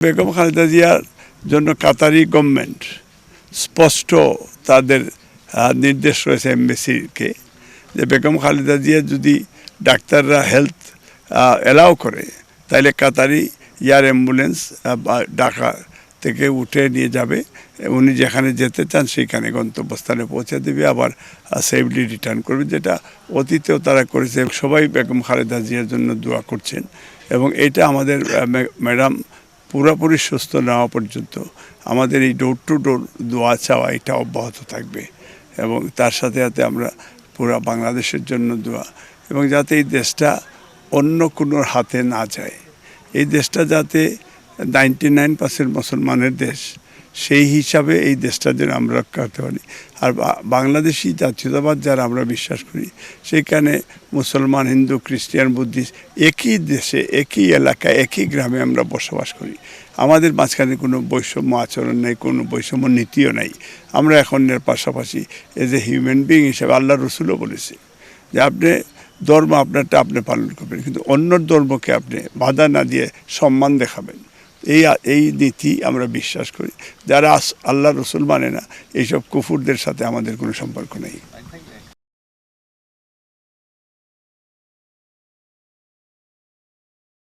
বেগম খালেদা জিয়ার জন্য কাতারি গভর্নমেন্ট স্পষ্ট তাদের নির্দেশ রয়েছে এমবেসিকে যে বেগম খালেদা জিয়া যদি ডাক্তাররা হেলথ অ্যালাউ করে তাহলে কাতারি এয়ার অ্যাম্বুলেন্স ঢাকা থেকে উঠে নিয়ে যাবে, উনি যেখানে যেতে চান সেইখানে গন্তব্যস্থানে পৌঁছে দেবে, আবার সেফলি রিটার্ন করবে, যেটা অতীতেও তারা করেছে। সবাই বেগম খালেদা জিয়ার জন্য দোয়া করছেন এবং এটা আমাদের ম্যাডাম পুরোপুরি সুস্থ নেওয়া পর্যন্ত আমাদের এই ডোর টু ডোর দোয়া চাওয়া এটা অব্যাহত থাকবে এবং তার সাথে সাথে আমরা পুরো বাংলাদেশের জন্য দোয়া, এবং যাতে এই দেশটা অন্য কোনো হাতে না যায়, এই দেশটা যাতে 99% মুসলমানের দেশ, সেই হিসাবে এই দেশটা যেন আমরা রক্ষা করতে পারি। আর বাংলাদেশি জাতীয়তাবাদ যারা আমরা বিশ্বাস করি, সেখানে মুসলমান, হিন্দু, খ্রিস্টান, বুদ্ধিস্ট একই দেশে, একই এলাকায়, একই গ্রামে আমরা বসবাস করি। আমাদের মাঝখানে কোনো বৈষম্য আচরণ নেই, কোনো বৈষম্য নীতিও নেই। আমরা এখন এর পাশাপাশি এজ এ হিউম্যান বিং হিসেবে আল্লাহ রসুলও বলেছে যে আপনি ধর্ম আপনারটা আপনি পালন করবেন, কিন্তু অন্য ধর্মকে আপনি বাধা না দিয়ে সম্মান দেখাবেন। এই নীতি আমরা বিশ্বাস করি। যারা আল্লাহ রসুল মানে না, এইসব কুফুরদের সাথে আমাদের কোনো সম্পর্ক নেই।